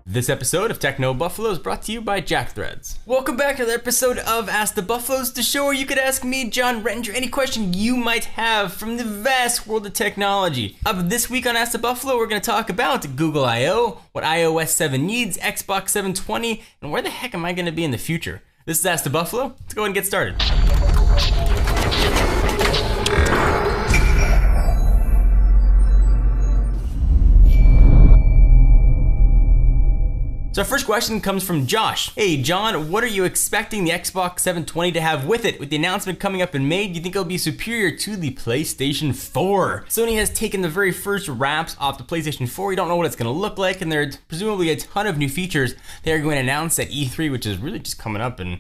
This episode of Techno Buffalo is brought to you by JackThreads. Welcome back to the episode of Ask the Buffaloes, the show where you could ask me, John Rettinger, any question you might have from the vast world of technology. This week on Ask the Buffalo, we're going to talk about Google I/O, what iOS 7 needs, Xbox 720, and where the heck am I going to be in the future? This is Ask the Buffalo. Let's go ahead and get started. So our first question comes from Josh. Hey John, what are you expecting the Xbox 720 to have with it? With the announcement coming up in May, do you think it'll be superior to the PlayStation 4? Sony has taken the very first wraps off the PlayStation 4. You don't know what it's going to look like, and there are presumably a ton of new features they're going to announce at E3, which is really just coming up in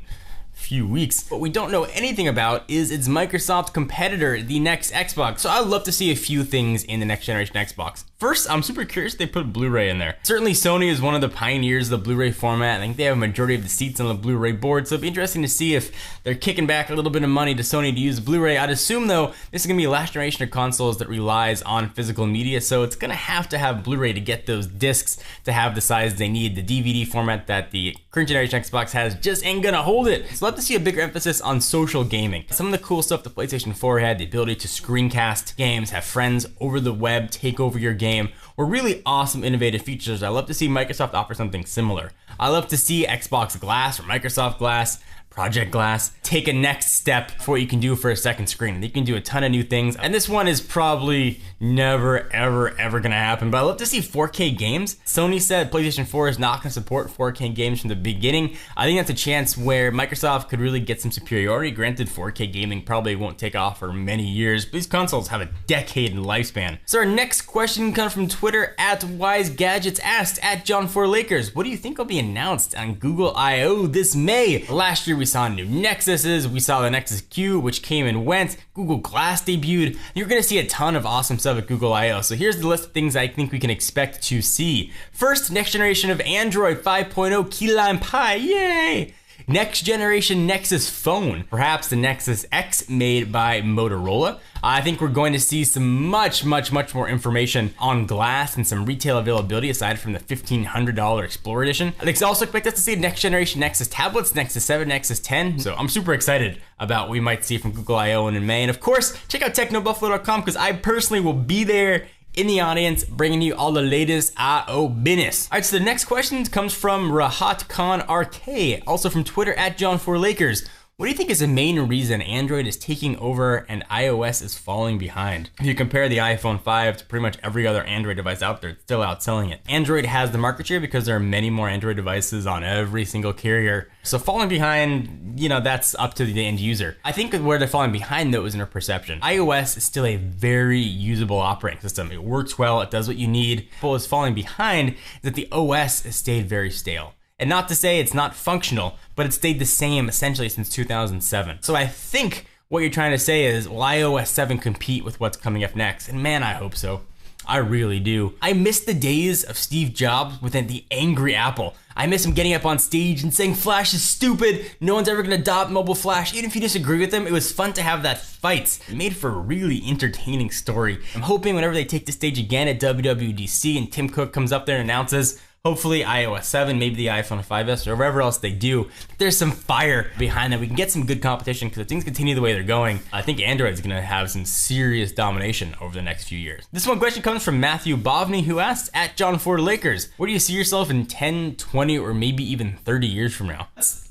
few weeks. What we don't know anything about is its Microsoft competitor, the next Xbox. So I'd love to see a few things in the next generation Xbox. First, I'm super curious they put Blu-ray in there. Certainly Sony is one of the pioneers of the Blu-ray format. I think they have a majority of the seats on the Blu-ray board, so it'll be interesting to see if they're kicking back a little bit of money to Sony to use Blu-ray. I'd assume though, this is gonna be the last generation of consoles that relies on physical media, so it's gonna have to have Blu-ray to get those discs to have the size they need. The DVD format that the current generation Xbox has just ain't gonna hold it. So I'd love to see a bigger emphasis on social gaming. Some of the cool stuff the PlayStation 4 had, the ability to screencast games, have friends over the web take over your game, were really awesome, innovative features. I love to see Microsoft offer something similar. I love to see Xbox Glass or Microsoft Glass, Project Glass, take a next step for what you can do for a second screen. You can do a ton of new things, and this one is probably never, ever gonna happen, but I love to see 4K games. Sony said PlayStation 4 is not gonna support 4K games from the beginning. I think that's a chance where Microsoft could really get some superiority. Granted, 4K gaming probably won't take off for many years, but these consoles have a decade in lifespan. So our next question comes from Twitter, @WiseGadgets asked, @John4Lakers, what do you think will be announced on Google I/O this May? Last year we saw new Nexuses, we saw the Nexus Q, which came and went, Google Glass debuted. You're gonna see a ton of awesome stuff at Google I/O. So here's the list of things I think we can expect to see. First, next generation of Android 5.0 Key Lime Pie, yay! Next generation Nexus phone, perhaps the Nexus X made by Motorola. I think we're going to see some much more information on Glass and some retail availability aside from the $1,500 Explorer Edition. I think also expect us to see next generation Nexus tablets, Nexus 7, Nexus 10. So I'm super excited about what we might see from Google I/O in May. And of course, check out technobuffalo.com because I personally will be there in the audience, bringing you all the latest I/O business. All right, so the next question comes from Rahat Khan RK, also from Twitter @John4Lakers. What do you think is the main reason Android is taking over and iOS is falling behind? If you compare the iPhone 5 to pretty much every other Android device out there, it's still outselling it. Android has the market share because there are many more Android devices on every single carrier. So falling behind, that's up to the end user. I think where they're falling behind though is in their perception. iOS is still a very usable operating system. It works well, it does what you need. What is falling behind is that the OS has stayed very stale. And not to say it's not functional, but it stayed the same essentially since 2007. So I think what you're trying to say is, will iOS 7 compete with what's coming up next? And man, I hope so. I really do. I miss the days of Steve Jobs within the angry Apple. I miss him getting up on stage and saying Flash is stupid, no one's ever gonna adopt mobile Flash. Even if you disagree with him, it was fun to have that fight. It made for a really entertaining story. I'm hoping whenever they take the stage again at WWDC and Tim Cook comes up there and announces, hopefully iOS 7, maybe the iPhone 5S, or wherever else they do, there's some fire behind them. We can get some good competition because if things continue the way they're going, I think Android's gonna have some serious domination over the next few years. This one question comes from Matthew Bovney, who asks, @John4Lakers, where do you see yourself in 10, 20, or maybe even 30 years from now? That's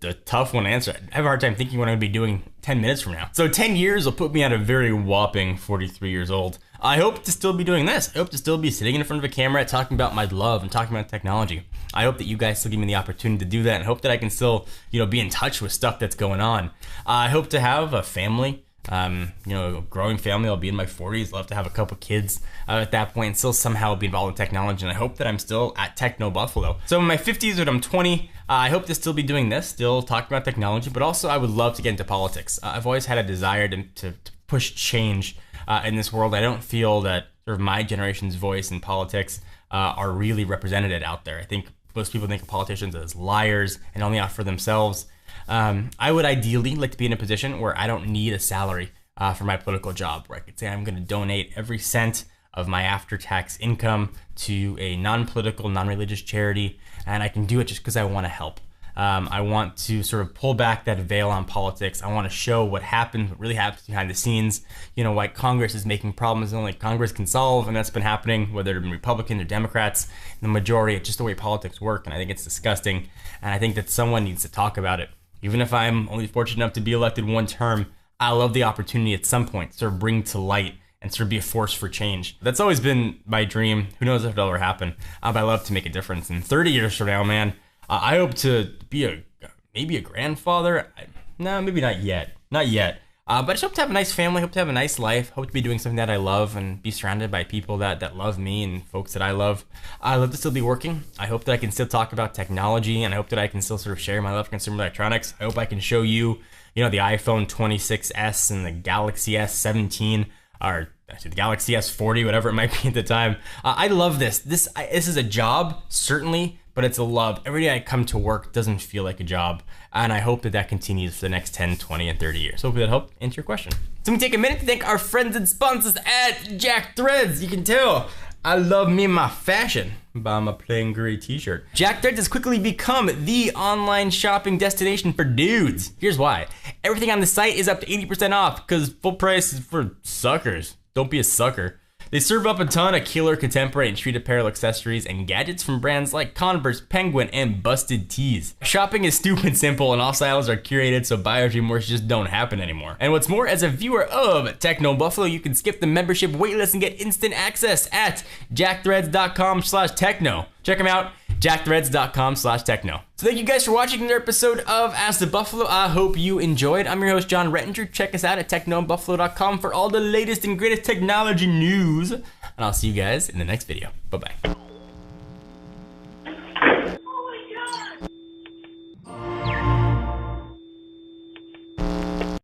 a tough one to answer. I have a hard time thinking what I'm gonna be doing 10 minutes from now. So 10 years will put me at a very whopping 43 years old. I hope to still be doing this. I hope to still be sitting in front of a camera talking about my love and talking about technology. I hope that you guys still give me the opportunity to do that and hope that I can still, be in touch with stuff that's going on. I hope to have a family, a growing family. I'll be in my 40s. Love to have a couple kids at that point and still somehow be involved in technology. And I hope that I'm still at Techno Buffalo. So in my 50s when I'm 20, I hope to still be doing this, still talking about technology, but also I would love to get into politics. I've always had a desire to push change in this world. I don't feel that sort of my generation's voice in politics are really represented out there. I think most people think of politicians as liars and only out for themselves. I would ideally like to be in a position where I don't need a salary for my political job, where I could say I'm going to donate every cent of my after-tax income to a non-political, non-religious charity, and I can do it just because I want to help. I want to sort of pull back that veil on politics. I want to show what happens, what really happens behind the scenes. You know, why Congress is making problems only Congress can solve, and that's been happening, whether it's Republicans or Democrats. The majority, it's just the way politics work, and I think it's disgusting. And I think that someone needs to talk about it. Even if I'm only fortunate enough to be elected one term, I love the opportunity at some point to sort of bring to light and sort of be a force for change. That's always been my dream. Who knows if it'll ever happen? But I love to make a difference. In 30 years from now, man, I hope to be maybe a grandfather. No, maybe not yet. Not yet. But I just hope to have a nice family, hope to have a nice life, hope to be doing something that I love and be surrounded by people that love me and folks that I love. I love to still be working. I hope that I can still talk about technology, and I hope that I can still sort of share my love for consumer electronics. I hope I can show you, the iPhone 26s and the Galaxy S17, or actually the Galaxy S40, whatever it might be at the time. I love this. This is a job, certainly, but it's a love. Every day I come to work doesn't feel like a job, and I hope that continues for the next 10, 20, and 30 years. Hopefully that helped answer your question. So we take a minute to thank our friends and sponsors at Jack Threads. You can tell I love me and my fashion by my plain gray t-shirt. Jack Threads has quickly become the online shopping destination for dudes. Here's why. Everything on the site is up to 80% off because full price is for suckers. Don't be a sucker. They serve up a ton of killer contemporary and street apparel accessories and gadgets from brands like Converse, Penguin, and Busted Tees. Shopping is stupid simple and all styles are curated so buyer's remorse just don't happen anymore. And what's more, as a viewer of Techno Buffalo, you can skip the membership waitlist and get instant access at jackthreads.com/techno. Check them out, jackthreads.com/techno. So thank you guys for watching another episode of Ask the Buffalo. I hope you enjoyed. I'm your host, John Rettinger. Check us out at technobuffalo.com for all the latest and greatest technology news. And I'll see you guys in the next video. Bye-bye.